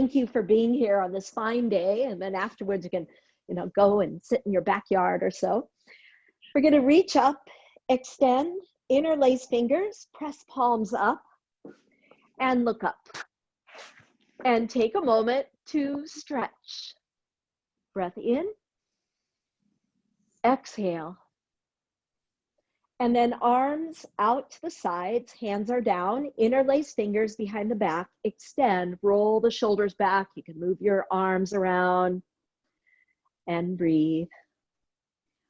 Thank you for being here on this fine day. And then afterwards you can, go and sit in your backyard or so. We're going to reach up, extend, interlace fingers, press palms up, and look up. And take a moment to stretch. Breath in, exhale. And then arms out to the sides, hands are down, interlace fingers behind the back, extend, roll the shoulders back. You can move your arms around and breathe.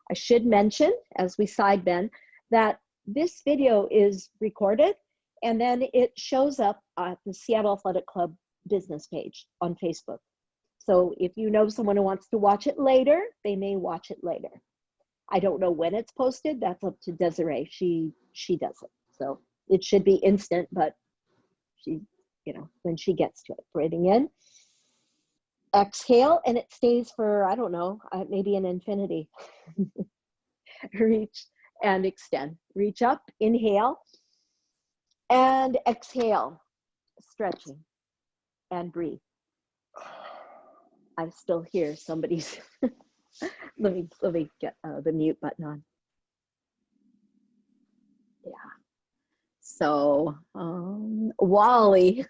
I should mention, as we side bend, that this video is recorded and then it shows up at the Seattle Athletic Club business page on Facebook. So if you know someone who wants to watch it later, they may watch it later. I don't know when it's posted. That's up to Desiree. She does it. So it should be instant, but she, when she gets to it. Breathing in, exhale, and it stays for, I don't know, maybe an infinity. Reach and extend. Reach up, inhale, and exhale, stretching, and breathe. I still hear somebody's, let me get the mute button on. Yeah. So, Wally,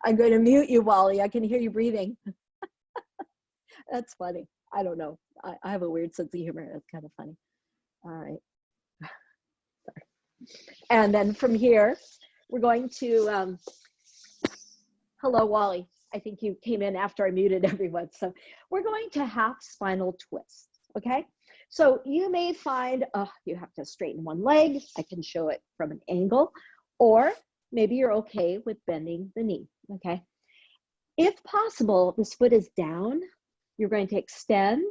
I'm going to mute you, Wally. I can hear you breathing. That's funny. I don't know. I have a weird sense of humor. That's kind of funny. All right. Sorry. And then from here, we're going to, hello, Wally. I think you came in after I muted everyone. So we're going to half spinal twist, okay? So you may find you have to straighten one leg. I can show it from an angle, or maybe you're okay with bending the knee, okay? If possible, this foot is down. You're going to extend.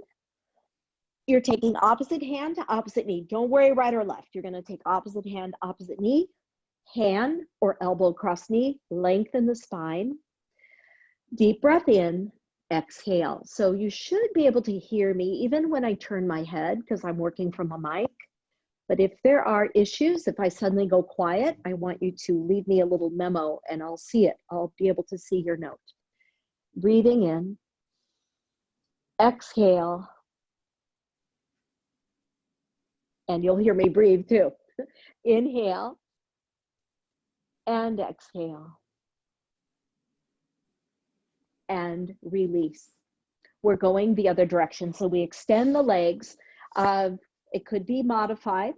You're taking opposite hand to opposite knee. Don't worry right or left. You're going to take opposite hand, opposite knee, hand or elbow across knee, lengthen the spine. Deep breath in, exhale. So you should be able to hear me even when I turn my head because I'm working from a mic. But if there are issues, if I suddenly go quiet, I want you to leave me a little memo and I'll see it. I'll be able to see your note. Breathing in, exhale, and you'll hear me breathe too. Inhale and exhale. And release. We're going the other direction. So we extend the legs. It could be modified.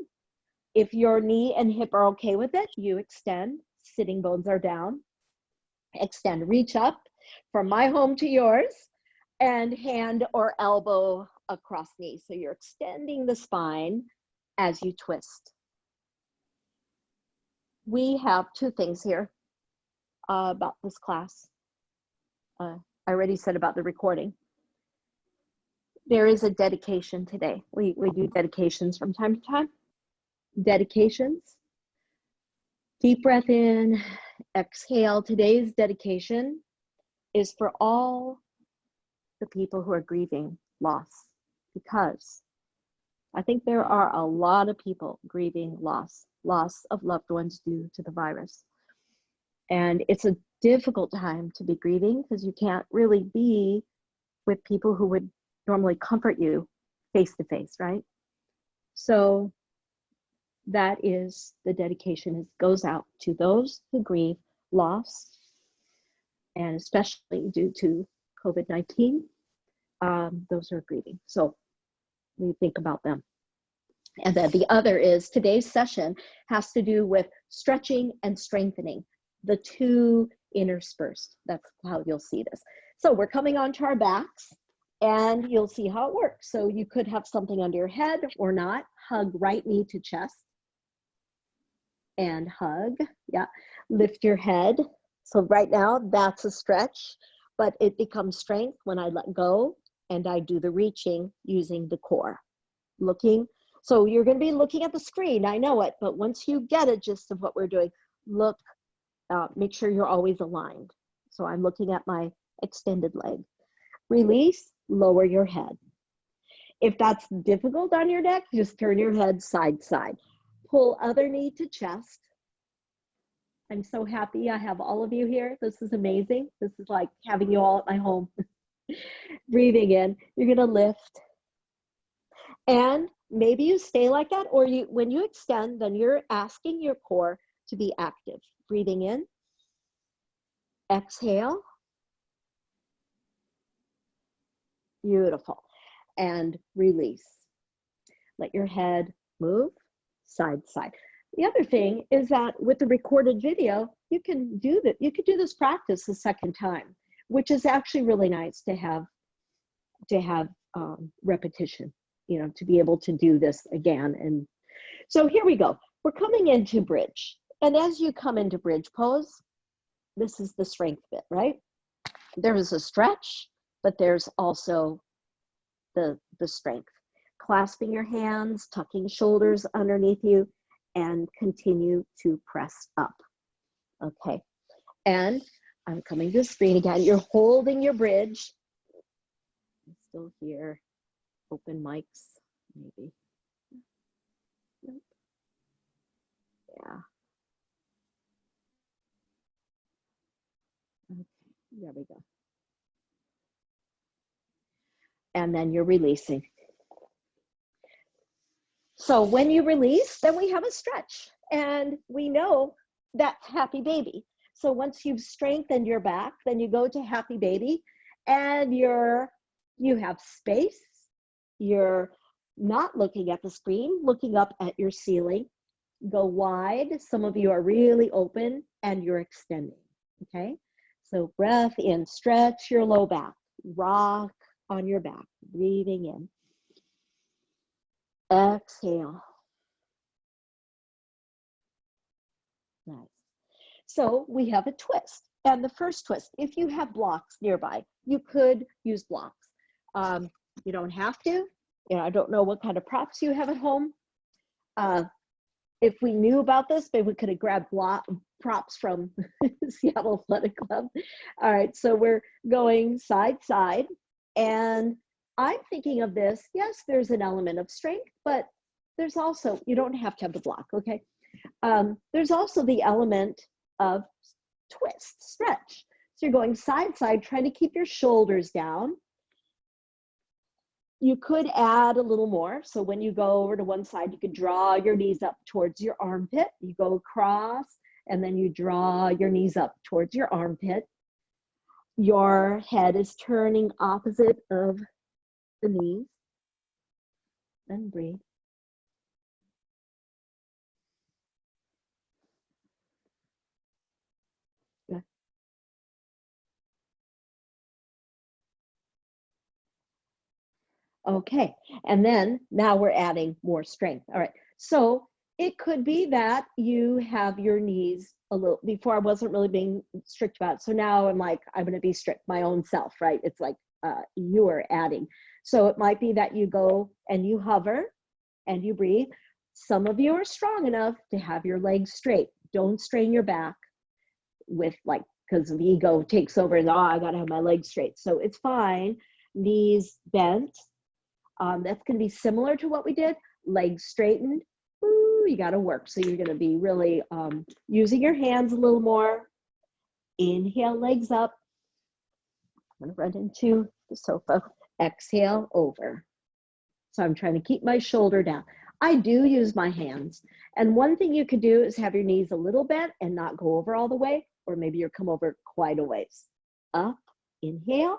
If your knee and hip are okay with it, you extend. Sitting bones are down. Extend, reach up from my home to yours and hand or elbow across knee. So you're extending the spine as you twist. We have two things here about this class. I already said about the recording. There is a dedication today. We do dedications from time to time. Dedications. Deep breath in, exhale. Today's dedication is for all the people who are grieving loss, because I think there are a lot of people grieving loss of loved ones due to the virus. And it's a difficult time to be grieving because you can't really be with people who would normally comfort you face to face, right? So that is the dedication. It goes out to those who grieve loss, and especially due to COVID-19, those who are grieving. So we think about them. And then the other is today's session has to do with stretching and strengthening, the two interspersed. That's how you'll see this. So we're coming onto our backs and you'll see how it works. So you could have something under your head or not. Hug right knee to chest and hug. Yeah, lift your head. So right now that's a stretch, but it becomes strength when I let go and I do the reaching using the core. Looking. So you're going to be looking at the screen. I know it, but once you get a gist of what we're doing, look. Make sure you're always aligned. So I'm looking at my extended leg. Release, lower your head. If that's difficult on your neck, just turn your head side to side. Pull other knee to chest I'm so happy I have all of you here. This is amazing. This is like having you all at my home. Breathing in, you're going to lift. And maybe you stay like that, or when you extend, then you're asking your core to be active. Breathing in, exhale. Beautiful. And release. Let your head move side to side. The other thing is that with the recorded video, you can do that. You could do this practice a second time, which is actually really nice to have repetition, you know, to be able to do this again. And so here we go. We're coming into bridge. And as you come into bridge pose, this is the strength bit, right? There is a stretch, but there's also the strength. Clasping your hands, tucking shoulders underneath you, and continue to press up. Okay. And I'm coming to the screen again. You're holding your bridge. I'm still here. Open mics, maybe. Nope. Yeah. Okay, there we go. And then you're releasing. So when you release, then we have a stretch. And we know that's happy baby. So once you've strengthened your back, then you go to happy baby, and you have space. You're not looking at the screen, looking up at your ceiling. Go wide. Some of you are really open and you're extending, okay? So breath in, stretch your low back, rock on your back, breathing in. Exhale. Nice. So we have a twist. And the first twist, if you have blocks nearby, you could use blocks. You don't have to. You know, I don't know what kind of props you have at home. If we knew about this, maybe we could have grabbed props from Seattle Athletic Club. All right, so we're going side to side. And I'm thinking of this, yes, there's an element of strength, but there's also, you don't have to have the block, okay? There's also the element of twist, stretch. So you're going side to side, trying to keep your shoulders down. You could add a little more. So when you go over to one side, you could draw your knees up towards your armpit. You go across, and then you draw your knees up towards your armpit. Your head is turning opposite of the knees. And breathe. Good. Okay, and then now we're adding more strength. All right, so it could be that you have your knees a little, before I wasn't really being strict about it. So now I'm like, I'm gonna be strict my own self, right? It's like you are adding. So it might be that you go and you hover and you breathe. Some of you are strong enough to have your legs straight. Don't strain your back with like, because of ego takes over and I gotta have my legs straight. So it's fine, knees bent. That's going to be similar to what we did. Legs straightened. Ooh, you got to work. So you're going to be really using your hands a little more. Inhale, legs up. I'm going to run into the sofa. Exhale, over. So I'm trying to keep my shoulder down. I do use my hands. And one thing you could do is have your knees a little bent and not go over all the way, or maybe you come over quite a ways. Up, inhale.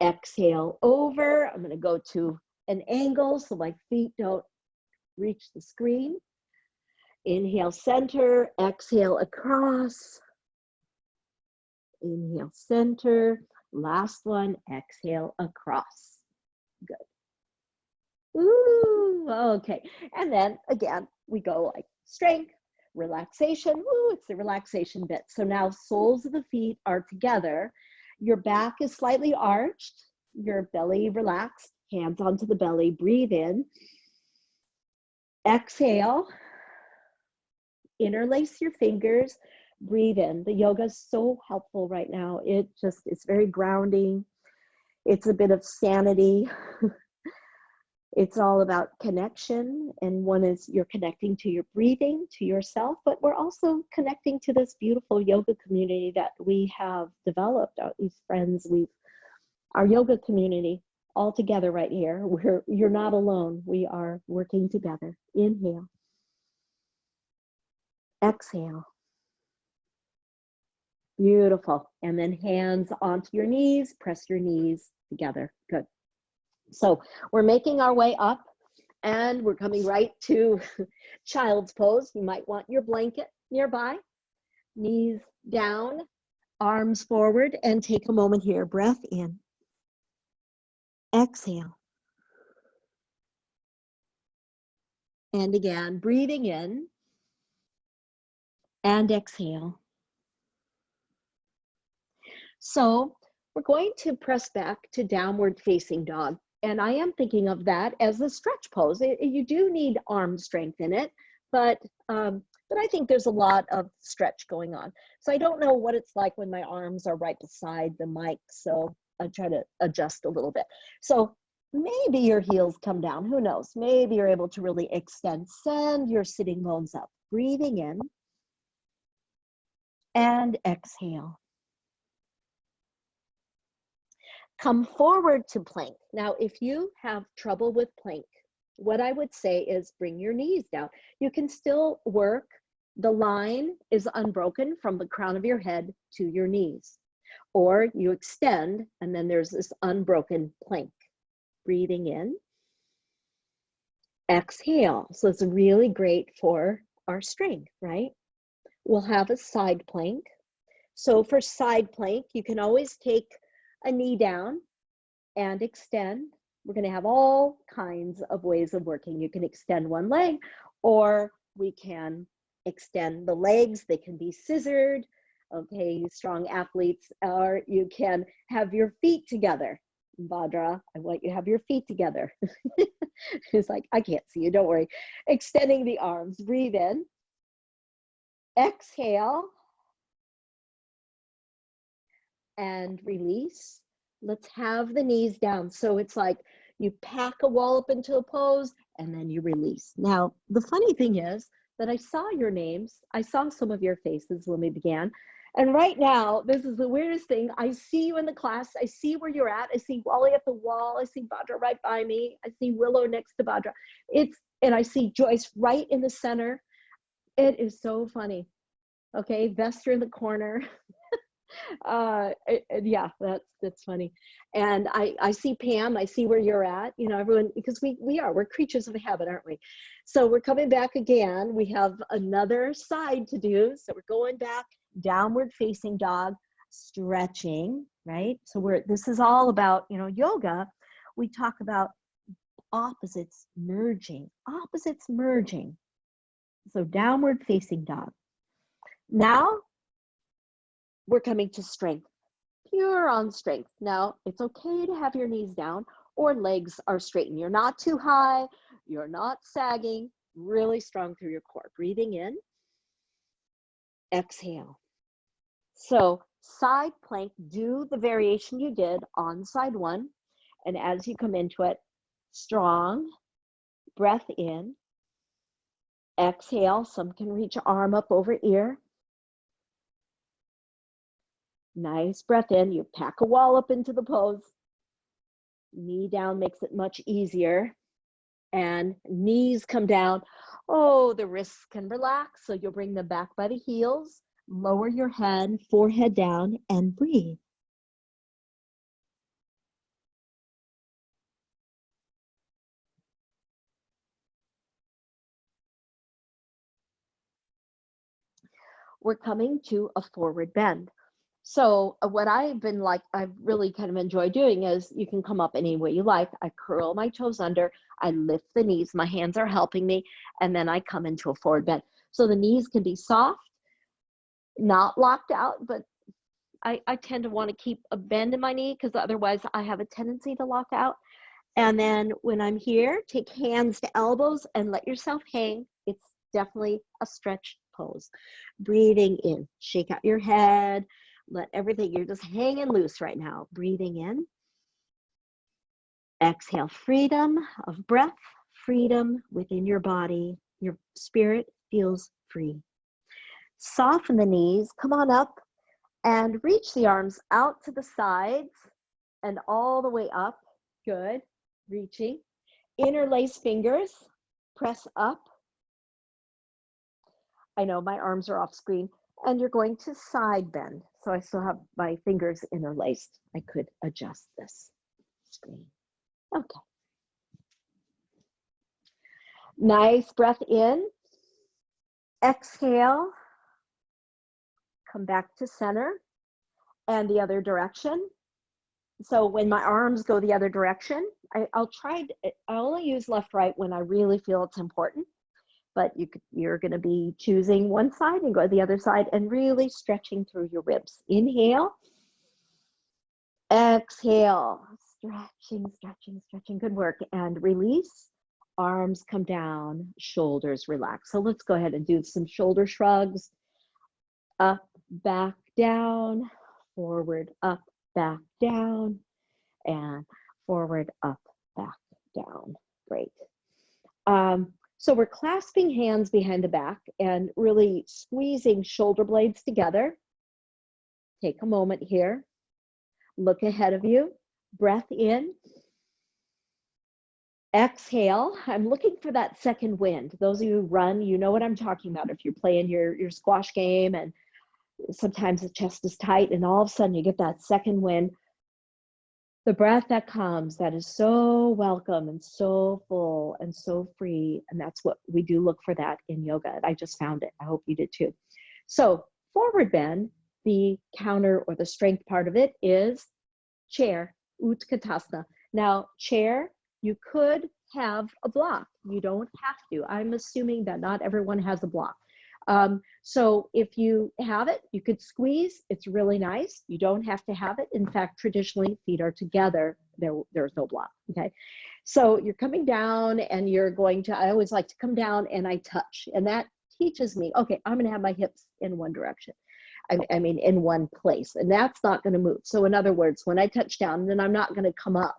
Exhale, over. I'm going to go to an angle so my feet don't reach the screen. Inhale, center. Exhale, across. Inhale, center. Last one, exhale, across. Good. Ooh, okay. And then again, we go like strength, relaxation. Ooh, it's the relaxation bit. So now soles of the feet are together. Your back is slightly arched, your belly relaxed, hands onto the belly, breathe in. Exhale, interlace your fingers, breathe in. The yoga is so helpful right now. It's very grounding. It's a bit of sanity. It's all about connection, and one is you're connecting to your breathing, to yourself, but we're also connecting to this beautiful yoga community that we have developed. These friends, our yoga community all together right here. You're not alone. We are working together. Inhale. Exhale. Beautiful. And then hands onto your knees, press your knees together. Good. So we're making our way up and we're coming right to child's pose. You might want your blanket nearby, knees down, arms forward, and take a moment here. Breath in. Exhale. And again, breathing in and exhale. So we're going to press back to downward facing dog. And I am thinking of that as a stretch pose. You do need arm strength in it, but I think there's a lot of stretch going on. So I don't know what it's like when my arms are right beside the mic. So I try to adjust a little bit. So maybe your heels come down, who knows? Maybe you're able to really extend, send your sitting bones up. Breathing in and exhale. Come forward to plank. Now, if you have trouble with plank, what I would say is bring your knees down. You can still work. The line is unbroken from the crown of your head to your knees. Or you extend, and then there's this unbroken plank. Breathing in. Exhale. So it's really great for our strength, right? We'll have a side plank. So for side plank, you can always take a knee down and extend. We're going to have all kinds of ways of working. You can extend one leg, or we can extend the legs. They can be scissored, okay, you strong athletes, or you can have your feet together. Bhadra, I want you to have your feet together. It's like, I can't see you, don't worry. Extending the arms, breathe in. Exhale. And release. Let's have the knees down. So it's like you pack a wallop into a pose and then you release. Now, the funny thing is that I saw your names. I saw some of your faces when we began. And right now, this is the weirdest thing. I see you in the class. I see where you're at. I see Wally at the wall. I see Bhadra right by me. I see Willow next to Bhadra. And I see Joyce right in the center. It is so funny. Okay, Vester in the corner. Yeah, that's funny. And I see Pam, I see where you're at, you know, everyone, because we're creatures of habit, aren't we? So we're coming back again. We have another side to do. So we're going back, downward facing dog, stretching, right? So this is all about, you know, yoga. We talk about opposites merging. So downward facing dog. Now we're coming to strength, pure on strength. Now, it's okay to have your knees down or legs are straightened. You're not too high, you're not sagging, really strong through your core. Breathing in, exhale. So side plank, do the variation you did on side one. And as you come into it, strong, breath in, exhale. Some can reach arm up over ear. Nice breath in. You pack a wallop into the pose. Knee down makes it much easier. And knees come down. Oh, the wrists can relax. So you'll bring them back by the heels. Lower your head, forehead down, and breathe. We're coming to a forward bend. So what I've really kind of enjoyed doing is you can come up any way you like. I curl my toes under, I lift the knees, my hands are helping me, and then I come into a forward bend. So the knees can be soft, not locked out, but I tend to want to keep a bend in my knee because otherwise I have a tendency to lock out. And then when I'm here, take hands to elbows and let yourself hang. It's definitely a stretch pose. Breathing in, shake out your head, let everything, you're just hanging loose right now. Breathing in Exhale, freedom of breath, freedom within your body. Your spirit feels free. Soften the knees, come on up and reach the arms out to the sides and all the way up. Good, reaching. Interlace fingers, press up. I know my arms are off screen, and you're going to side bend. So I still have my fingers interlaced. I could adjust this screen. Okay. Nice breath in. Exhale. Come back to center and the other direction. So when my arms go the other direction, I only use left, right when I really feel it's important. But you're going to be choosing one side and go to the other side and really stretching through your ribs. Inhale. Exhale. Stretching, stretching, stretching. Good work. And release. Arms come down, shoulders relax. So let's go ahead and do some shoulder shrugs. Up, back, down, forward, up, back, down, and forward, up, back, down. Great. So we're clasping hands behind the back and really squeezing shoulder blades together. Take a moment here. Look ahead of you. Breath in. Exhale. I'm looking for that second wind. Those of you who run, you know what I'm talking about. If you're playing your squash game and sometimes the chest is tight and all of a sudden you get that second wind. The breath that comes, that is so welcome and so full and so free. And that's what we do look for that in yoga. I just found it. I hope you did too. So forward bend, the counter or the strength part of it is chair, Utkatasana. Now chair, you could have a block. You don't have to. I'm assuming that not everyone has a block. So if you have it, you could squeeze. It's really nice. You don't have to have it. In fact, traditionally, feet are together. There's no block, okay? So you're coming down and you're going to, I always like to come down and I touch. And that teaches me, okay, I'm gonna have my hips in one direction. I mean, in one place. And that's not gonna move. So in other words, when I touch down, then I'm not gonna come up.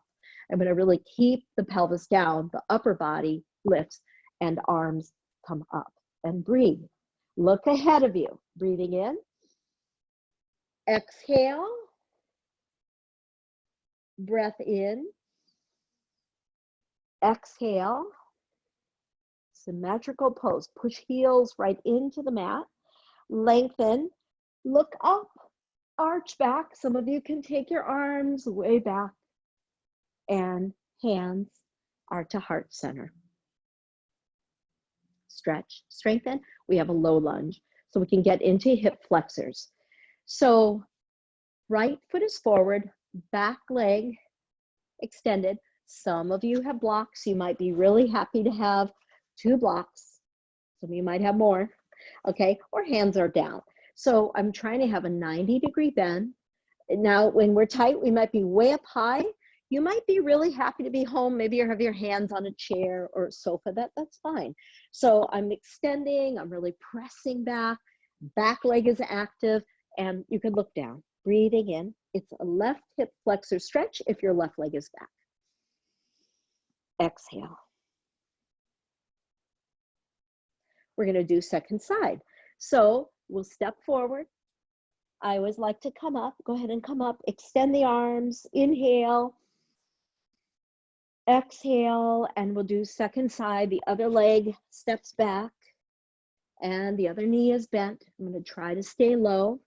I'm gonna really keep the pelvis down, the upper body lifts, and arms come up. And breathe. Look ahead of you, breathing in. Exhale. Breath in. Exhale. Symmetrical pose. Push heels right into the mat. Lengthen. Look up. Arch back. Some of you can take your arms way back. And hands are to heart center. Stretch, strengthen. We have a low lunge, so we can get into hip flexors. So right foot is forward, back leg extended. Some of you have blocks. You might be really happy to have 2 blocks. Some of you might have more, okay? Or hands are down. So I'm trying to have a 90-degree bend. Now, when we're tight, we might be way up high. You might be really happy to be home. Maybe you have your hands on a chair or a sofa. That's fine. So I'm extending. I'm really pressing back. Back leg is active. And you can look down. Breathing in. It's a left hip flexor stretch if your left leg is back. Exhale. We're going to do second side. So we'll step forward. I always like to come up. Go ahead and come up. Extend the arms. Inhale. Exhale, and we'll do second side. The other leg steps back and the other knee is bent. I'm going to try to stay low.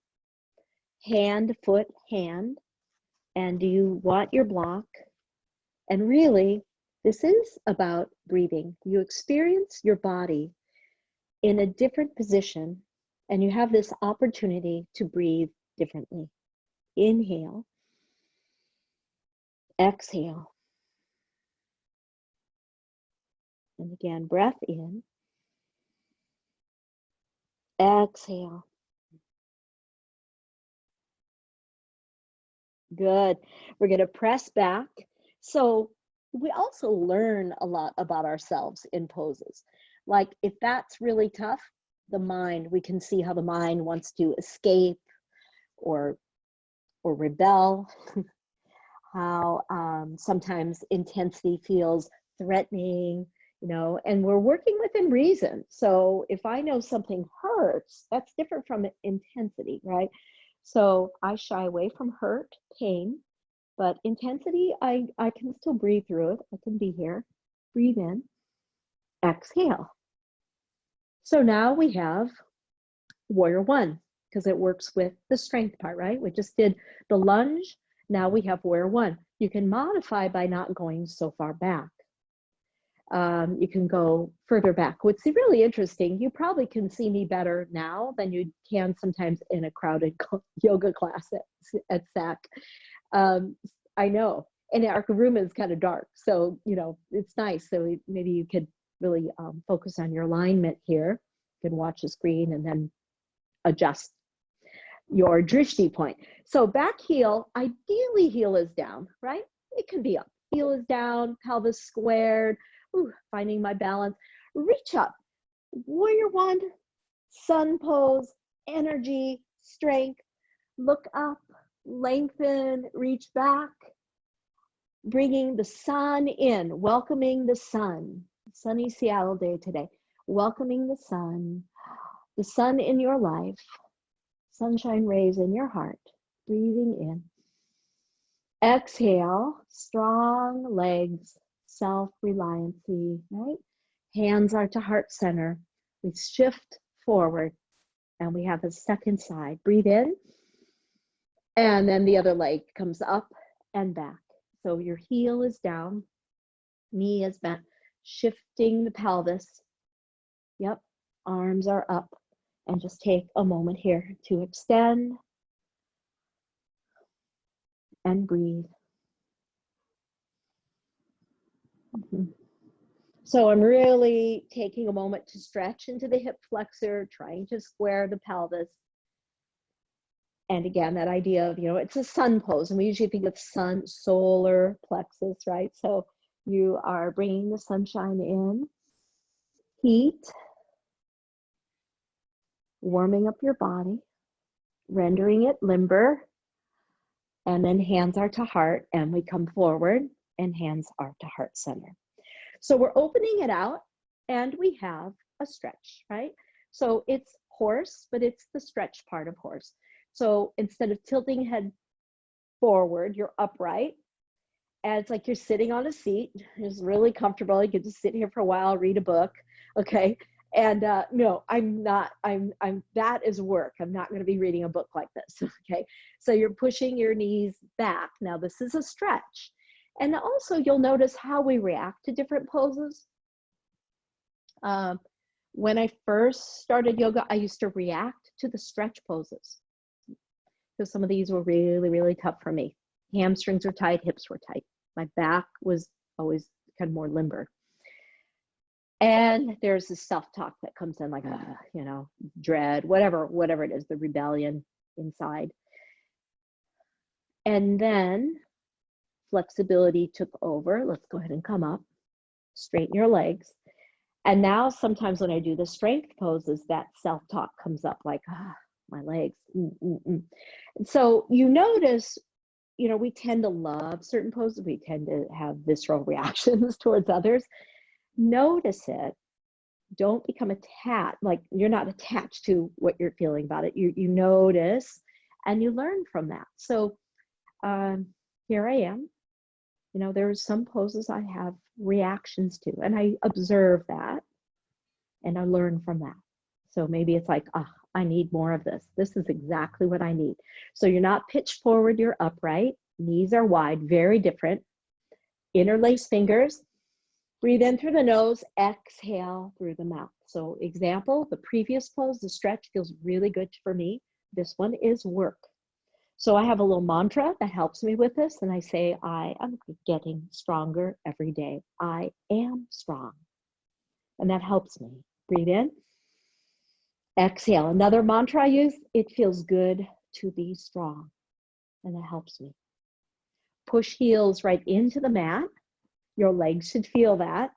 Hand, foot, hand. And do you want your block? And really, this is about breathing. You experience your body in a different position and you have this opportunity to breathe differently. Inhale. Exhale. And again, breath in. Exhale. Good. We're going to press back. So we also learn a lot about ourselves in poses. Like if that's really tough, the mind, we can see how the mind wants to escape or rebel. how sometimes intensity feels threatening, you know, and we're working within reason. So if I know something hurts, that's different from intensity, right? So I shy away from hurt, pain, but intensity, I can still breathe through it. I can be here. Breathe in, exhale. So now we have warrior one, because it works with the strength part, right? We just did the lunge. Now we have warrior one. You can modify by not going so far back. You can go further back. What's really interesting, you probably can see me better now than you can sometimes in a crowded yoga class at SAC. I know, and our room is kind of dark, so you know it's nice. So maybe you could really focus on your alignment here. You can watch the screen and then adjust your drishti point. So back heel, ideally heel is down, right? It can be up. Heel is down, pelvis squared. Ooh, finding my balance. Reach up. Warrior one, sun pose, energy, strength. Look up, lengthen, reach back. Bringing the sun in, welcoming the sun. Sunny Seattle day today. Welcoming the sun in your life. Sunshine rays in your heart. Breathing in. Exhale, strong legs, self-reliancy, right? Hands are to heart center. We shift forward and we have a second side. Breathe in. And then the other leg comes up and back. So your heel is down, knee is bent, shifting the pelvis. Yep, arms are up. And just take a moment here to extend and breathe. So I'm really taking a moment to stretch into the hip flexor, trying to square the pelvis. And again, that idea of, you know, it's a sun pose, and we usually think of sun, solar plexus, right? So you are bringing the sunshine in, heat, warming up your body, rendering it limber, and then hands are to heart, and we come forward, and hands are to heart center. So we're opening it out, and we have a stretch, right? So it's horse, but it's the stretch part of horse. So instead of tilting head forward, you're upright. And it's like you're sitting on a seat. It's really comfortable. You can just sit here for a while, read a book, okay? And no, that is work. I'm not gonna be reading a book like this, okay? So you're pushing your knees back. Now this is a stretch. And also you'll notice how we react to different poses. When I first started yoga, I used to react to the stretch poses. So some of these were really, really tough for me. Hamstrings were tight, hips were tight. My back was always kind of more limber. And there's this self-talk that comes in like, you know, dread, whatever it is, the rebellion inside. And then flexibility took over. Let's go ahead and come up, straighten your legs. And now sometimes when I do the strength poses, that self-talk comes up like, my legs. And so you notice, you know, we tend to love certain poses. We tend to have visceral reactions towards others. Notice it. Don't become attached. Like you're not attached to what you're feeling about it. You notice and you learn from that. So here I am. You know, there are some poses I have reactions to, and I observe that and I learn from that. So maybe it's like, I need more of this. This is exactly what I need. So you're not pitched forward, you're upright. Knees are wide, very different. Interlace fingers. Breathe in through the nose, exhale through the mouth. So example, the previous pose, the stretch feels really good for me. This one is work. So I have a little mantra that helps me with this. And I say, I am getting stronger every day. I am strong. And that helps me. Breathe in. Exhale. Another mantra I use, it feels good to be strong. And that helps me. Push heels right into the mat. Your legs should feel that.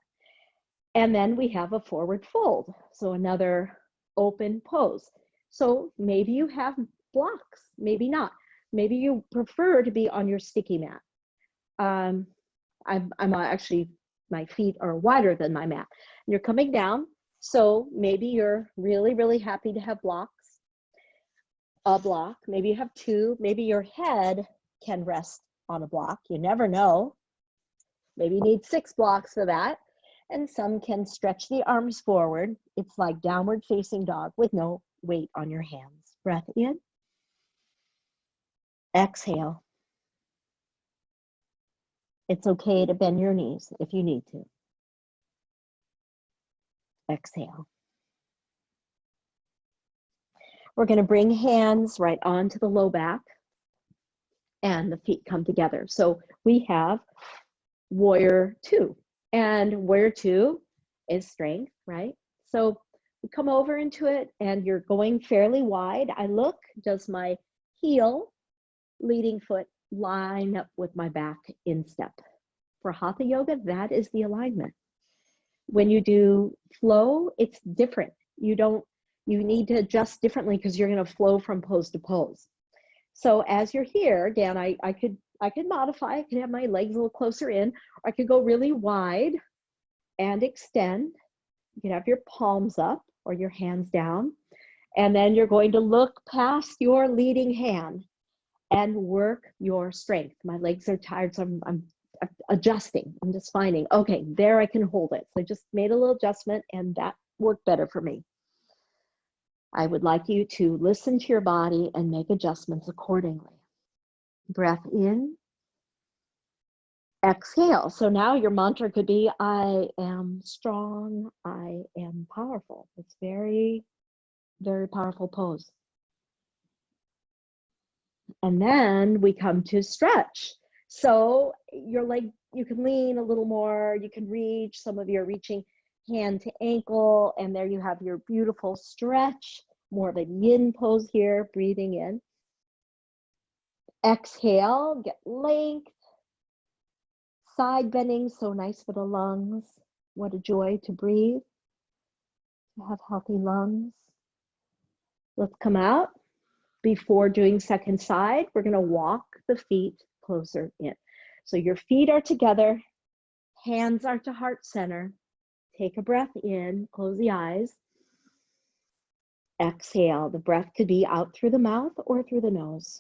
And then we have a forward fold. So another open pose. So maybe you have blocks, maybe not. Maybe you prefer to be on your sticky mat. I'm actually, my feet are wider than my mat. You're coming down. So maybe you're really, really happy to have blocks, a block. Maybe you have two. Maybe your head can rest on a block. You never know. Maybe you need 6 blocks for that. And some can stretch the arms forward. It's like downward facing dog with no weight on your hands. Breath in. Exhale. It's okay to bend your knees if you need to. Exhale. We're going to bring hands right onto the low back and the feet come together. So we have warrior 2, and warrior 2 is strength, right? So we come over into it and you're going fairly wide. I look, does my heel, leading foot line up with my back instep? For Hatha yoga, that is the alignment. When you do flow, it's different. You need to adjust differently because you're going to flow from pose to pose. So as you're here, again, I could modify. I could have my legs a little closer in, or I could go really wide and extend. You can have your palms up or your hands down, and then you're going to look past your leading hand and work your strength. My legs are tired, so I'm adjusting. I'm just finding, okay, there I can hold it. So I just made a little adjustment and that worked better for me. I would like you to listen to your body and make adjustments accordingly. Breath in. Exhale. So now your mantra could be, I am strong, I am powerful. It's very, very powerful pose. And then we come to stretch. So your leg, you can lean a little more, you can reach, some of you are reaching hand to ankle, and there you have your beautiful stretch, more of a yin pose here, breathing in. Exhale, get length, side bending, so nice for the lungs. What a joy to breathe, to have healthy lungs. Let's come out. Before doing second side, we're going to walk the feet closer in. So your feet are together, hands are to heart center. Take a breath in, close the eyes. Exhale. The breath could be out through the mouth or through the nose.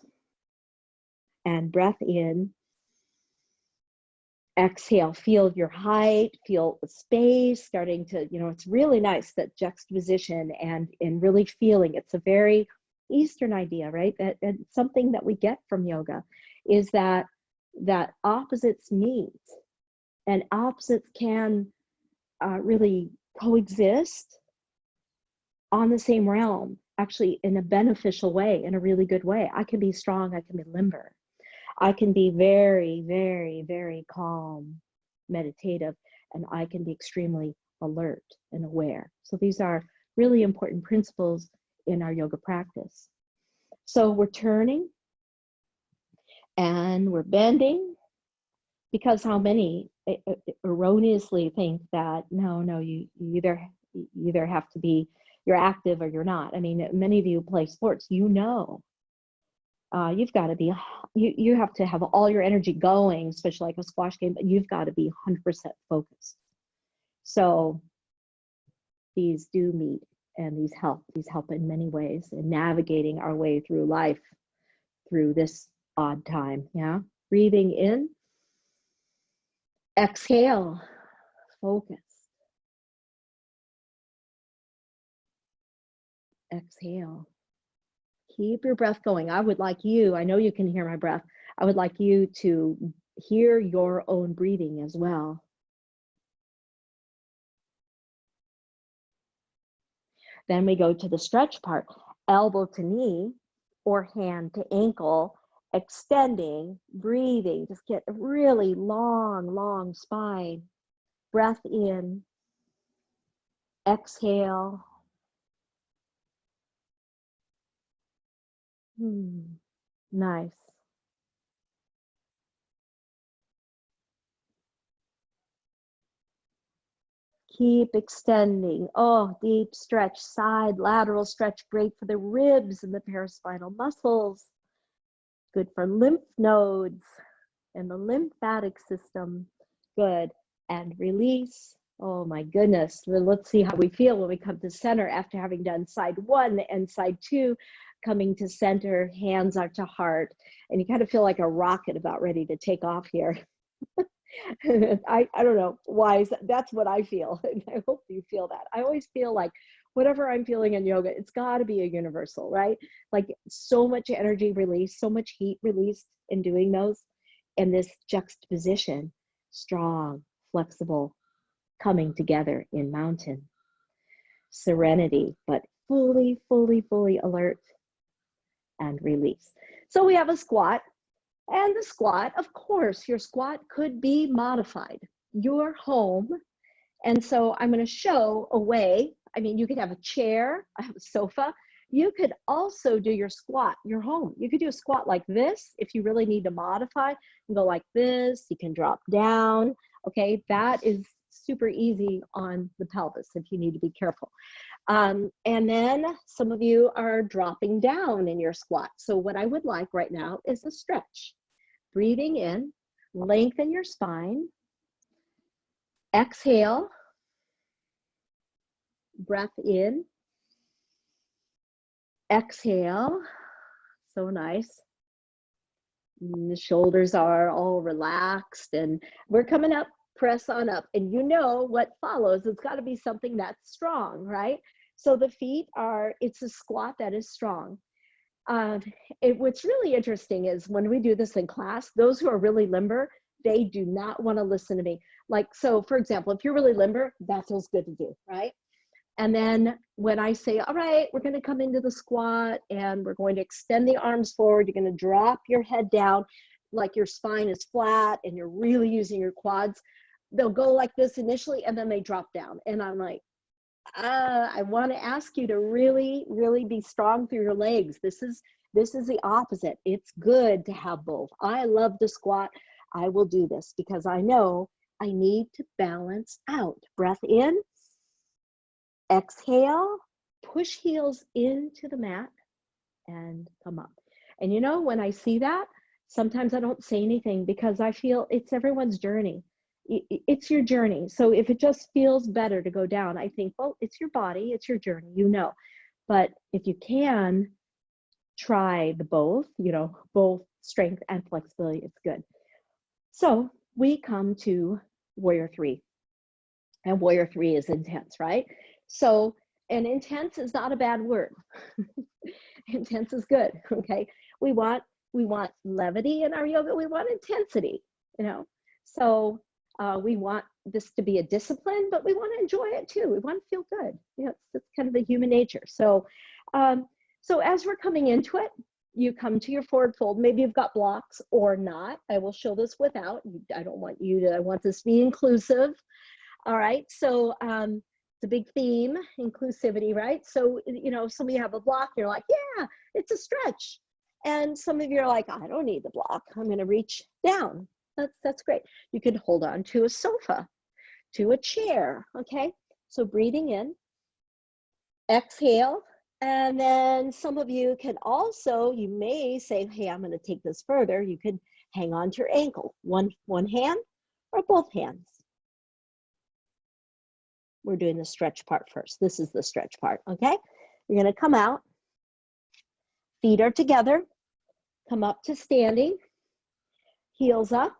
And breath in. Exhale. Feel your height, feel the space starting to, it's really nice, that juxtaposition and really feeling. It's a very Eastern idea, right? And something that we get from yoga is that opposites meet, and opposites can really coexist on the same realm, actually in a beneficial way, in a really good way. I can be strong, I can be limber. I can be very, very, very calm, meditative, and I can be extremely alert and aware. So these are really important principles in our yoga practice. So we're turning and we're bending, because how many erroneously think that no, you either have to be, you're active or you're not. I mean, many of you play sports, you've got to be, you have to have all your energy going, especially like a squash game, but you've got to be 100% focused. So these do meet, and these help in many ways in navigating our way through life through this odd time. Yeah. Breathing in. Exhale. Focus. Exhale. Keep your breath going. I would like you, I know you can hear my breath, I would like you to hear your own breathing as well. Then we go to the stretch part, elbow to knee or hand to ankle, extending, breathing, just get a really long spine. Breath in, exhale. Nice. Keep extending. Oh, deep stretch, side lateral stretch, great for the ribs and the paraspinal muscles. Good for lymph nodes and the lymphatic system. Good. And release. Oh my goodness. Well, let's see how we feel when we come to center after having done side 1 and side 2. Coming to center, hands are to heart. And you kind of feel like a rocket about ready to take off here. I don't know why. That's what I feel. And I hope you feel that. I always feel like whatever I'm feeling in yoga, it's got to be a universal, right? Like so much energy released, so much heat released in doing those. And this juxtaposition, strong, flexible, coming together in mountain. Serenity, but fully, fully, fully alert and release. So we have a squat. And the squat, of course, your squat could be modified. You're home. And so I'm going to show a way. I mean, you could have a chair, I have a sofa. You could also do your squat, your home. You could do a squat like this if you really need to modify. You can go like this, you can drop down. Okay, that is super easy on the pelvis if you need to be careful. And then some of you are dropping down in your squat. So what I would like right now is a stretch. Breathing in, lengthen your spine. Exhale, breath in. Exhale, so nice. And the shoulders are all relaxed and we're coming up, press on up. And you know what follows, it's got to be something that's strong, right? So the feet are, it's a squat that is strong. What's really interesting is when we do this in class, those who are really limber, they do not want to listen to me. Like, so for example, if you're really limber, that feels good to do, right? And then when I say, all right, we're going to come into the squat and we're going to extend the arms forward, you're going to drop your head down like your spine is flat and you're really using your quads. They'll go like this initially and then they drop down. And I'm like, I want to ask you to really, really be strong through your legs. This is the opposite. It's good to have both. I love to squat. I will do this because I know I need to balance out. Breath in, exhale, push heels into the mat and come up. And you know, when I see that, sometimes I don't say anything because I feel it's everyone's journey. It's your journey. So if it just feels better to go down, I think, well, it's your body, it's your journey, you know. But if you can try the both, you know, both strength and flexibility, it's good. So we come to Warrior 3. And Warrior 3 is intense, right? So, and intense is not a bad word. Intense is good, okay? We want levity in our yoga. We want intensity, you know? So we want this to be a discipline, but we want to enjoy it too. We want to feel good. You know, it's kind of the human nature. So, so as we're coming into it, you come to your forward fold. Maybe you've got blocks or not. I will show this without. I don't want you to, I want this to be inclusive. All right, so it's a big theme, inclusivity, right? So, you know, some of you have a block, you're like, yeah, it's a stretch. And some of you are like, I don't need the block. I'm going to reach down. That's great. You could hold on to a sofa, to a chair, okay? So breathing in, exhale, and then some of you can also, you may say, hey, I'm going to take this further. You could hang on to your ankle, one hand or both hands. We're doing the stretch part first. This is the stretch part, okay? You're going to come out, feet are together, come up to standing, heels up,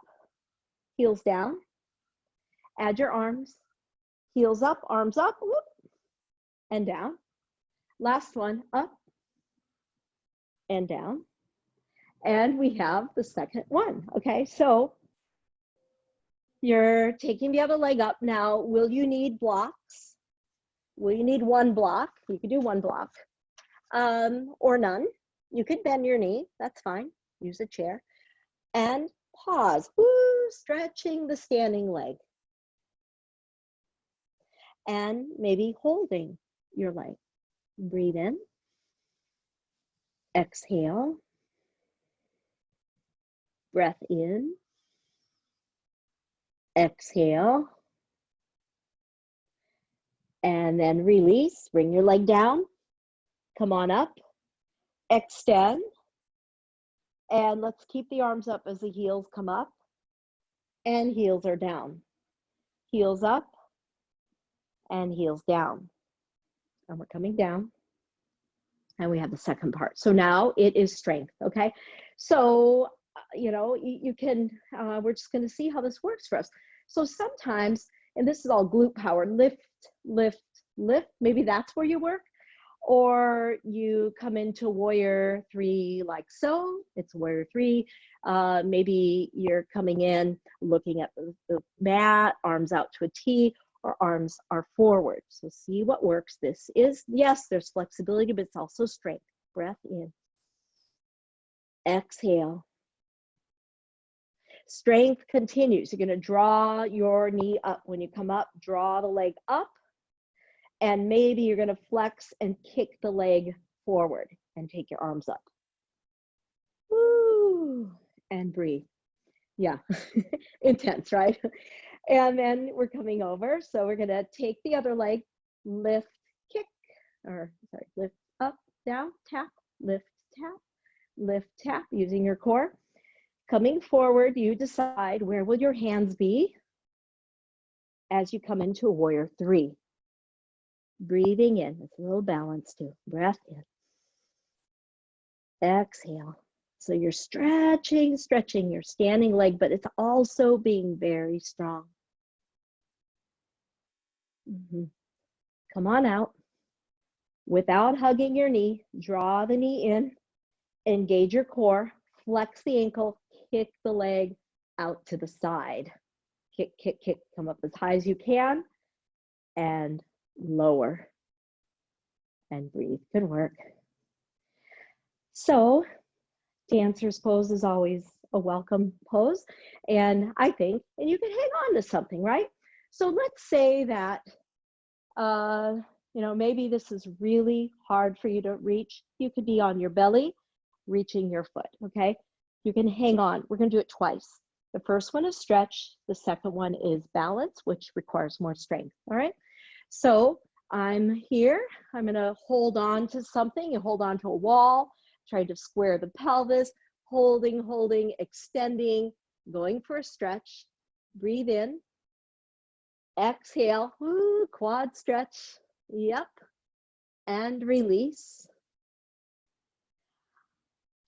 heels down, add your arms, heels up, arms up, whoop, and down. Last one, up and down. And we have the second one, okay? So you're taking the other leg up. Now, will you need blocks? Will you need one block? You could do one block or none. You could bend your knee, that's fine. Use a chair. And pause, woo, stretching the standing leg. And maybe holding your leg. Breathe in, exhale, breath in, exhale, and then release. Bring your leg down, come on up, extend, and let's keep the arms up as the heels come up. and heels are down. Heels up and heels down. And we're coming down. And we have the second part. So now it is strength, okay? So, you know, you can, we're just gonna see how this works for us. So sometimes, and this is all glute power, lift, lift, lift, maybe that's where you work. Or you come into warrior 3 like so, it's warrior 3. Maybe you're coming in, looking at the mat, arms out to a T, or arms are forward. So see what works. This is, yes, there's flexibility, but it's also strength. Breath in. Exhale. Strength continues. You're going to draw your knee up. When you come up, draw the leg up. And maybe you're going to flex and kick the leg forward and take your arms up. Woo, and breathe. Yeah, intense, right? And then we're coming over. So we're going to take the other leg, lift, kick, or sorry, lift up, down, tap, lift, tap, using your core. Coming forward, you decide where will your hands be as you come into a warrior 3. Breathing in, it's a little balance too. Breath in. Exhale. So you're stretching your standing leg, but it's also being very strong. Come on out. Without hugging your knee, draw the knee in, engage your core, flex the ankle, kick the leg out to the side. Kick, kick, kick, come up as high as you can, and lower. And breathe, good work. So, dancer's pose is always a welcome pose. And I think, and you can hang on to something, right? So let's say that, you know, maybe this is really hard for you to reach. You could be on your belly, reaching your foot, okay? You can hang on. We're gonna do it twice. The first one is stretch. The second one is balance, which requires more strength, all right? So I'm here. I'm gonna hold on to something. You hold on to a wall, trying to square the pelvis, holding, holding, extending, going for a stretch. Breathe in. Exhale, woo, quad stretch, yep, and release.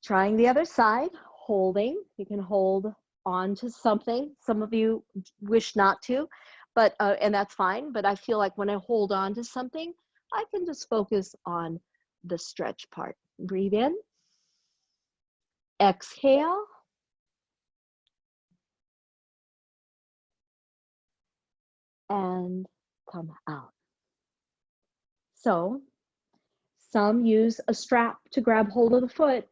Trying the other side, holding. You can hold on to something. Some of you wish not to, but and that's fine, but I feel like when I hold on to something, I can just focus on the stretch part. Breathe in. Exhale. And come out. So some use a strap to grab hold of the foot,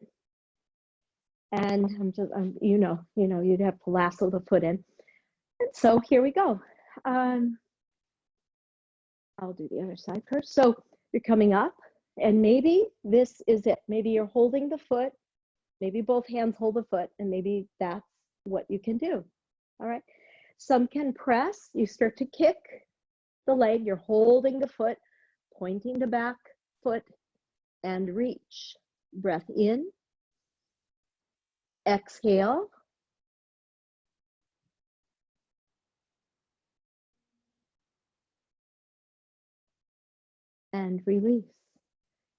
and you'd have to lasso the foot in. And so here we go. I'll do the other side first. So you're coming up, and maybe this is it. Maybe you're holding the foot, maybe both hands hold the foot, and maybe that's what you can do. All right. Some can press. You start to kick the leg. You're holding the foot, pointing the back foot, and reach. Breath in. Exhale. And release.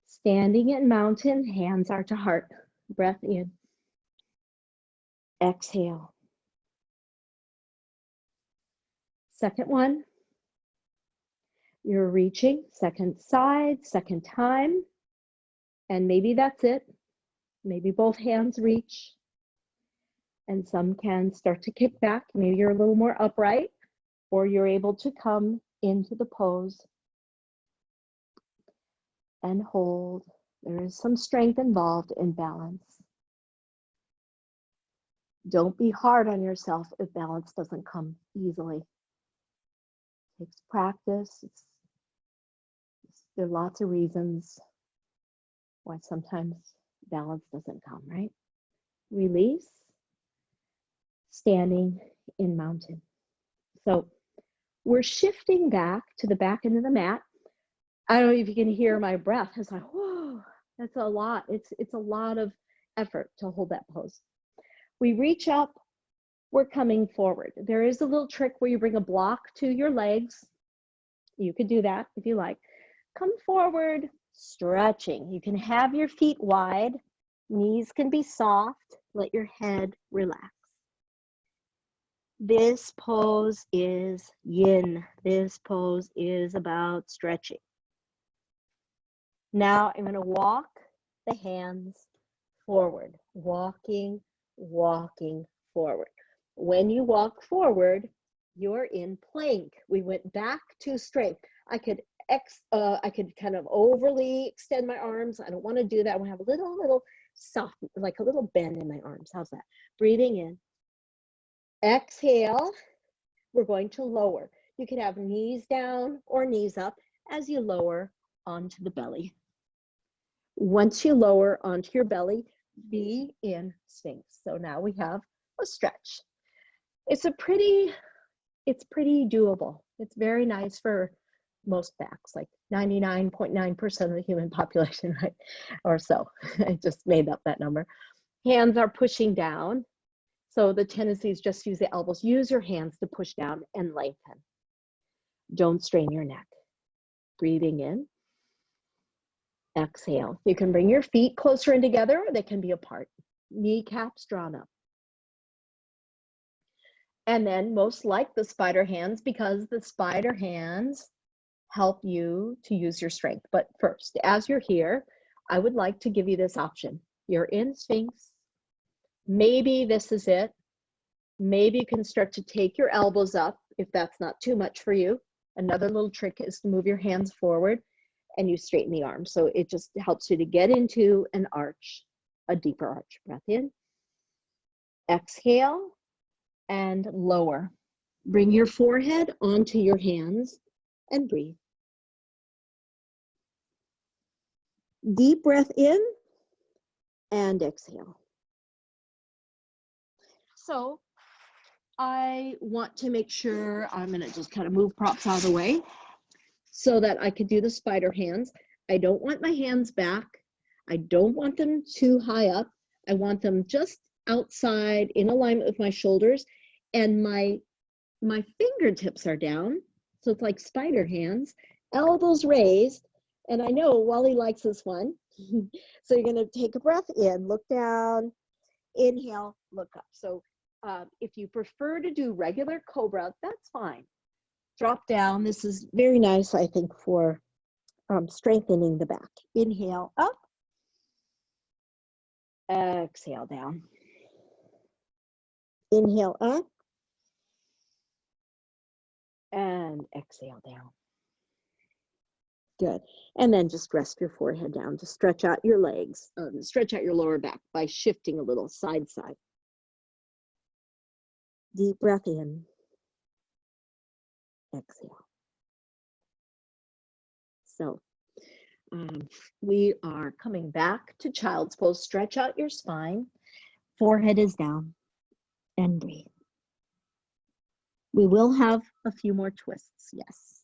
Standing in mountain, hands are to heart. Breath in. Exhale. Second one. You're reaching, second side, second time. And maybe that's it. Maybe both hands reach. And some can start to kick back. Maybe you're a little more upright, or you're able to come into the pose and hold. There is some strength involved in balance. Don't be hard on yourself if balance doesn't come easily. It takes practice. There are lots of reasons why sometimes balance doesn't come, right? Release. Standing in mountain. So we're shifting back to the back end of the mat. I don't know if you can hear my breath. It's like, whoa, that's a lot. It's a lot of effort to hold that pose. We reach up we're coming forward. There is a little trick where you bring a block to your legs. You could do that if you like. Come forward, stretching. You can have your feet wide, knees can be soft, let your head relax. This pose is yin. This pose is about stretching. Now I'm going to walk the hands forward, walking forward. When you walk forward, you're in plank. We went back to strength. I could kind of overly extend my arms. I don't want to do that. I want to have a little soft, like a little bend in my arms. How's that? Breathing in. Exhale. We're going to lower. You can have knees down or knees up as you lower onto the belly. Once you lower onto your belly, be in Sphinx. So now we have a stretch. It's pretty doable. It's very nice for most backs, like 99.9% of the human population, right? Or so. I just made up that number. Hands are pushing down. So the tendency is just use the elbows. Use your hands to push down and lengthen. Don't strain your neck. Breathing in. Exhale. You can bring your feet closer in together, or they can be apart. Kneecaps drawn up. And then most like the spider hands, because the spider hands help you to use your strength. But first, as you're here, I would like to give you this option. You're in Sphinx. Maybe this is it. Maybe you can start to take your elbows up if that's not too much for you. Another little trick is to move your hands forward and you straighten the arms. So it just helps you to get into an arch, a deeper arch. Breath in. Exhale and lower. Bring your forehead onto your hands and breathe. Deep breath in and exhale. So I want to make sure, I'm going to just kind of move props out of the way so that I could do the spider hands. I don't want my hands back. I don't want them too high up. I want them just outside in alignment with my shoulders, and my fingertips are down. So it's like spider hands, elbows raised. And I know Wally likes this one. So you're going to take a breath in, look down, inhale, look up. So if you prefer to do regular cobra, that's fine. Drop down. This is very nice, I think, for strengthening the back. Inhale up. Exhale down. Inhale up. And exhale down. Good. And then just rest your forehead down. Just stretch out your legs. Stretch out your lower back by shifting a little side. Deep breath in. Exhale. So we are coming back to child's pose. Stretch out your spine. Forehead is down. And breathe. We will have a few more twists, yes.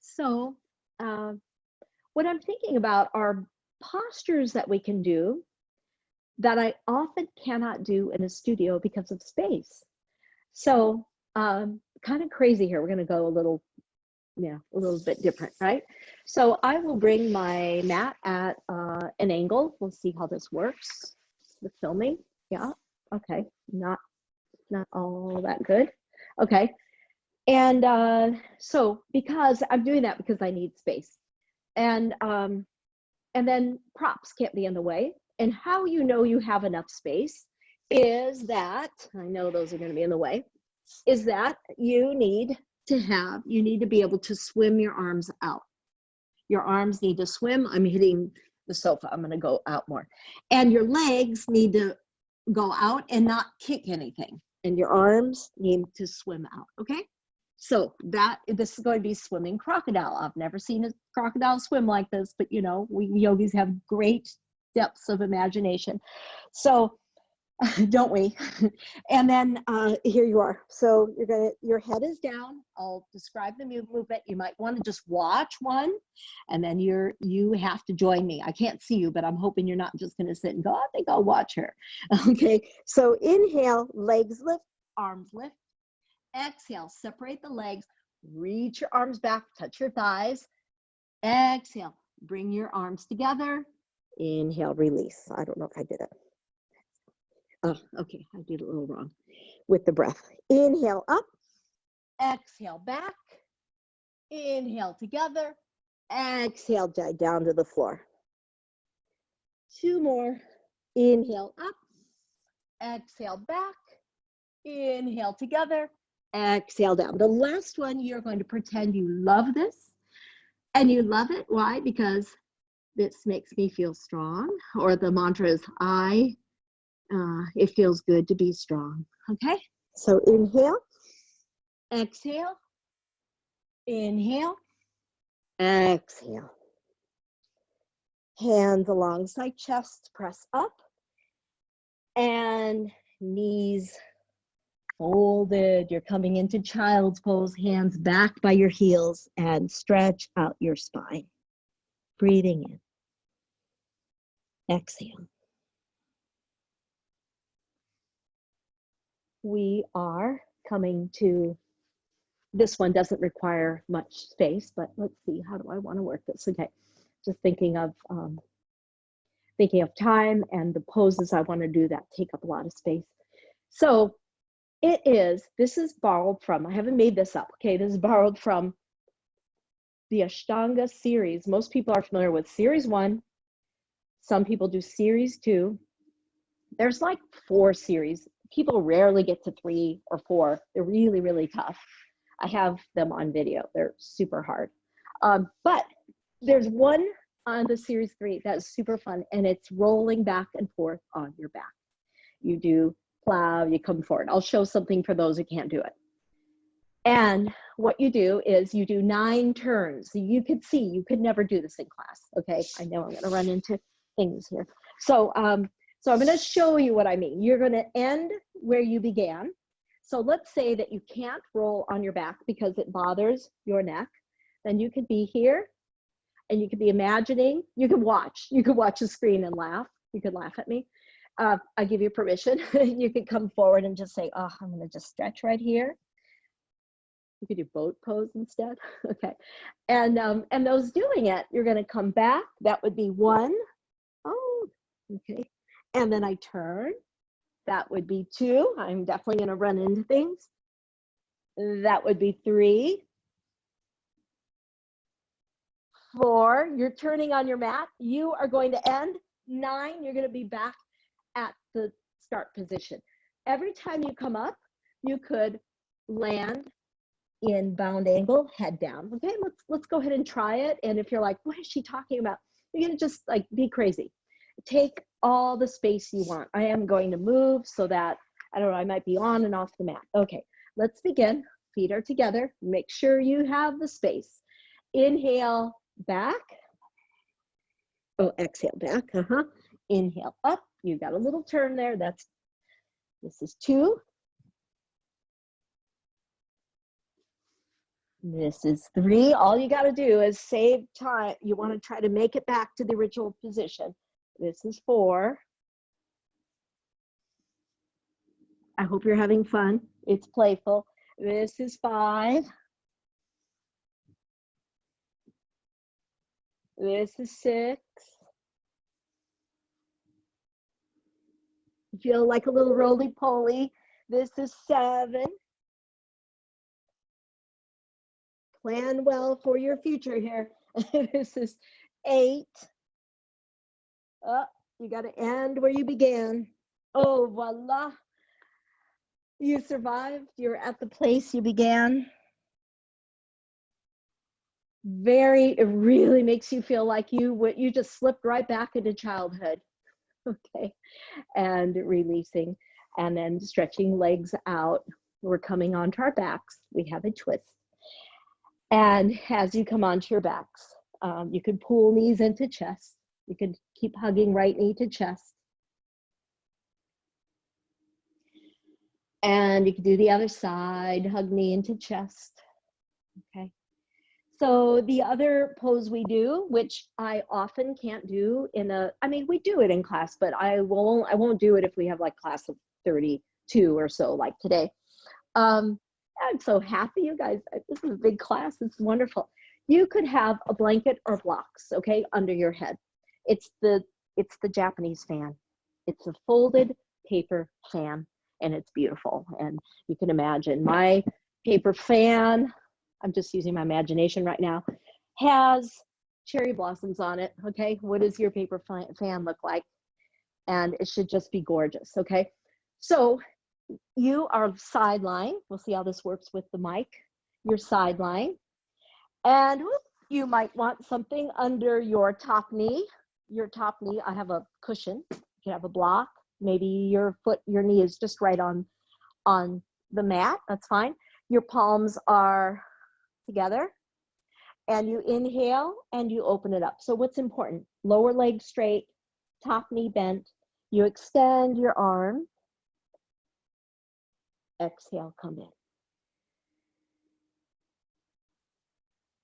So what I'm thinking about are postures that we can do that I often cannot do in a studio because of space. So kind of crazy here. We're going to go a little bit different, right? So I will bring my mat at an angle. We'll see how this works. The filming, yeah, okay, not all that good. Okay, and so because I'm doing that because I need space, and then props can't be in the way. And how you know you have enough space is that, I know those are going to be in the way, is that you need to be able to swim your arms out. Your arms need to swim. I'm hitting the sofa. I'm going to go out more. And your legs need to go out and not kick anything. And your arms need to swim out. Okay? So this is going to be swimming crocodile. I've never seen a crocodile swim like this, but you know, we yogis have great depths of imagination. So Don't we? And then here you are. So your head is down. I'll describe the movement. You might want to just watch one, and then you have to join me. I can't see you, but I'm hoping you're not just going to sit and go, I think I'll watch her. Okay, so inhale, legs lift, arms lift. Exhale, separate the legs, reach your arms back, touch your thighs. Exhale, bring your arms together. Inhale, release. I don't know if I did it. Oh, okay, I did it a little wrong with the breath. Inhale up, exhale back, inhale together, exhale down to the floor. Two more. Inhale up, exhale back, inhale together, exhale down. The last one, you're going to pretend you love this, and you love it. Why? Because this makes me feel strong, or the mantra is it feels good to be strong. Okay, so inhale, exhale, inhale, exhale. Hands alongside chest, press up, and knees folded. You're coming into child's pose, hands back by your heels, and stretch out your spine. Breathing in. Exhale. We are coming to, this one doesn't require much space, but let's see, how do I want to work this? Okay, just thinking of time and the poses I want to do that take up a lot of space. So this is borrowed from, I haven't made this up, okay, this is borrowed from the Ashtanga Series. Most people are familiar with Series 1. Some people do Series 2. There's like 4 series. People rarely get to 3 or 4. They're really, really tough. I have them on video. They're super hard. But there's one on the Series 3 that's super fun, and it's rolling back and forth on your back. You do plow, you come forward. I'll show something for those who can't do it. And what you do is you do 9 turns. So you could see, you could never do this in class. Okay, I know I'm gonna run into things here. So I'm going to show you what I mean. You're going to end where you began. So let's say that you can't roll on your back because it bothers your neck. Then you could be here, and you could be imagining. You could watch the screen and laugh. You could laugh at me. I give you permission. You could come forward and just say, oh, I'm going to just stretch right here. You could do boat pose instead. Okay. And those doing it, you're going to come back. That would be 1. Oh, okay. And then I turn. That would be 2. I'm definitely going to run into things. That would be 3. 4. You're turning on your mat. You are going to end. 9. You're going to be back at the start position. Every time you come up, you could land in bound angle, head down. Okay, let's go ahead and try it. And if you're like, what is she talking about? You're going to just like be crazy. Take all the space you want. I am going to move so that, I don't know, I might be on and off the mat. Okay, let's begin. Feet are together. Make sure you have the space. Inhale, back. Oh, exhale, back. Inhale, up. You got a little turn there. This is 2. This is 3. All you got to do is save time. You want to try to make it back to the original position. This is 4. I hope you're having fun. It's playful. This is 5. This is 6. Feel like a little roly-poly. This is 7. Plan well for your future here. This is 8. Oh, you got to end where you began. Oh, voila. You survived. You're at the place you began. It really makes you feel like you just slipped right back into childhood. Okay. And releasing, and then stretching legs out. We're coming onto our backs. We have a twist. And as you come onto your backs, you can pull knees into chest. You can keep hugging right knee to chest. And you can do the other side, hug knee into chest. Okay. So the other pose we do, which I often can't do I mean, we do it in class, but I won't do it if we have like class of 32 or so like today. I'm so happy, you guys. This is a big class. It's wonderful. You could have a blanket or blocks, okay, under your head. It's the Japanese fan. It's a folded paper fan, and it's beautiful. And you can imagine my paper fan, I'm just using my imagination right now, has cherry blossoms on it, okay? What does your paper fan look like? And it should just be gorgeous, okay? So you are sideline. We'll see how this works with the mic. You're sideline. And you might want something under your top knee. Your top knee, I have a cushion. You can have a block. Maybe your knee is just right on the mat. That's fine. Your palms are together. And you inhale and you open it up. So what's important? Lower leg straight, top knee bent. You extend your arm. Exhale, come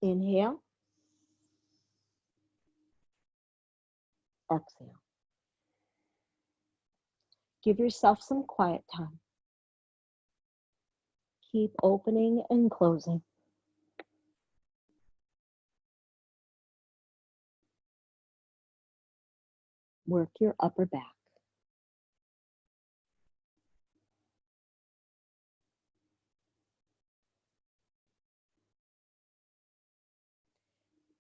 in. Inhale. Exhale. Give yourself some quiet time. Keep opening and closing. Work your upper back.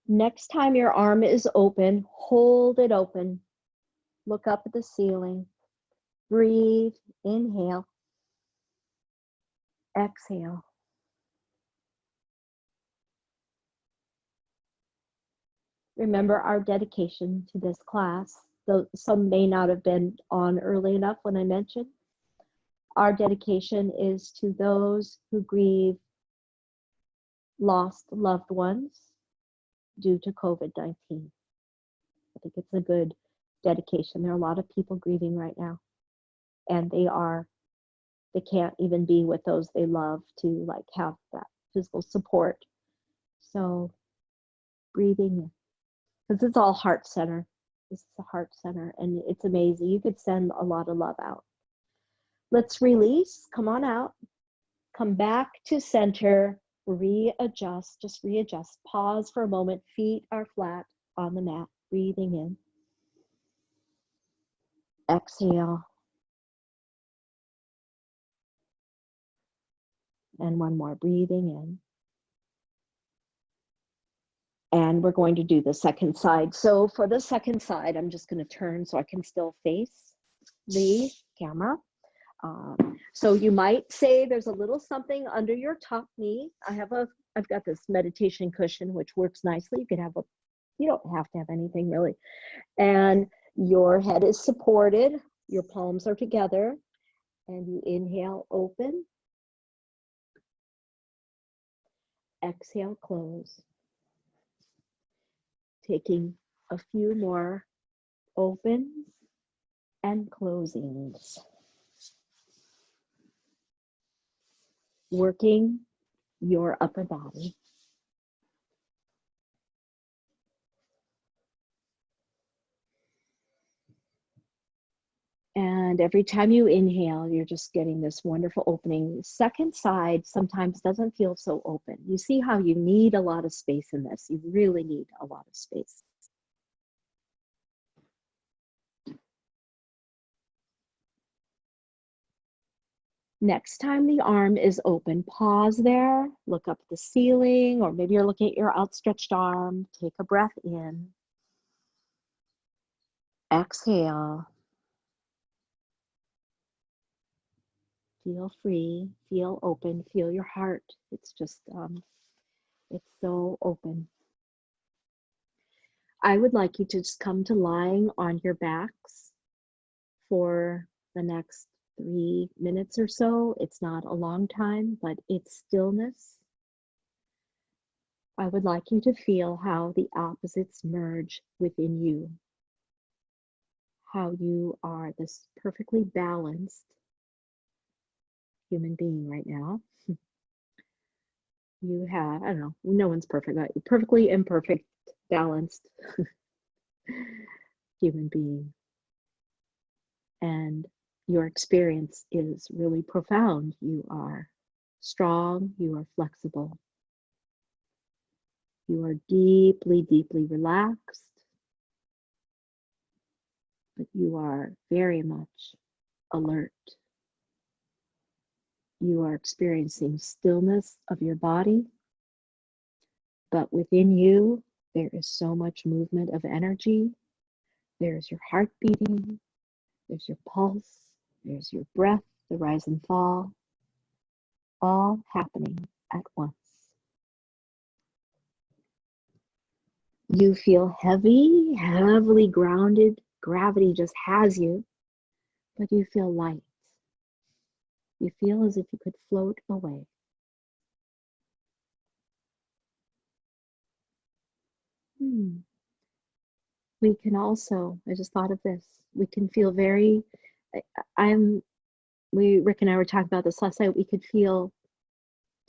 Next time your arm is open, hold it open. Look up at the ceiling. Breathe. Inhale. Exhale. Remember our dedication to this class, though some may not have been on early enough when I mentioned. Our dedication is to those who grieve lost loved ones due to COVID-19. I think it's a good dedication. There are a lot of people grieving right now, and they can't even be with those they love to like have that physical support. So breathing in, because it's all heart center. This is the heart center, and it's amazing. You could send a lot of love out. Let's release. Come on out. Come back to center. Readjust. Just readjust. Pause for a moment. Feet are flat on the mat. Breathing in. Exhale. And one more. Breathing in. And we're going to do the second side. So for the second side, I'm just going to turn so I can still face the camera. So you might say there's a little something under your top knee. I've got this meditation cushion, which works nicely. You don't have to have anything really. And your head is supported. Your palms are together. And you inhale, open. Exhale, close. Taking a few more opens and closings. Working your upper body. And every time you inhale, you're just getting this wonderful opening. Second side sometimes doesn't feel so open. You see how you need a lot of space in this. You really need a lot of space. Next time the arm is open, pause there, look up at the ceiling, or maybe you're looking at your outstretched arm. Take a breath in. Exhale. Feel free, feel open, feel your heart. It's just, it's so open. I would like you to just come to lying on your backs for the next 3 minutes or so. It's not a long time, but it's stillness. I would like you to feel how the opposites merge within you. How you are this perfectly balanced. human being right now. You have, I don't know, no one's perfect, right? Perfectly imperfect, balanced human being. And your experience is really profound. You are strong, you are flexible, you are deeply, deeply relaxed, but you are very much alert. You are experiencing stillness of your body, but within you, there is so much movement of energy. There's your heart beating, there's your pulse, there's your breath, the rise and fall, all happening at once. You feel heavy, heavily grounded. Gravity just has you, but you feel light. You feel as if you could float away. We can also, I just thought of this, we can feel very, Rick and I were talking about this last night, we could feel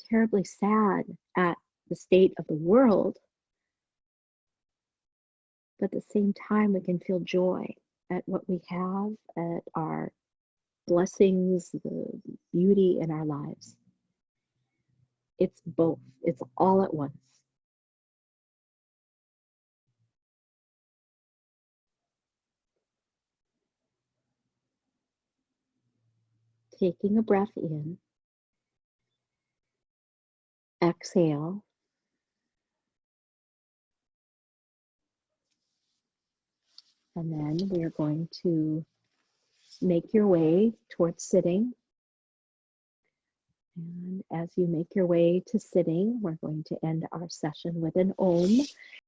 terribly sad at the state of the world, but at the same time, we can feel joy at what we have, at our blessings, the beauty in our lives. It's both, it's all at once. Taking a breath in, exhale, and then we are going to make your way towards sitting. And as you make your way to sitting, we're going to end our session with an Om.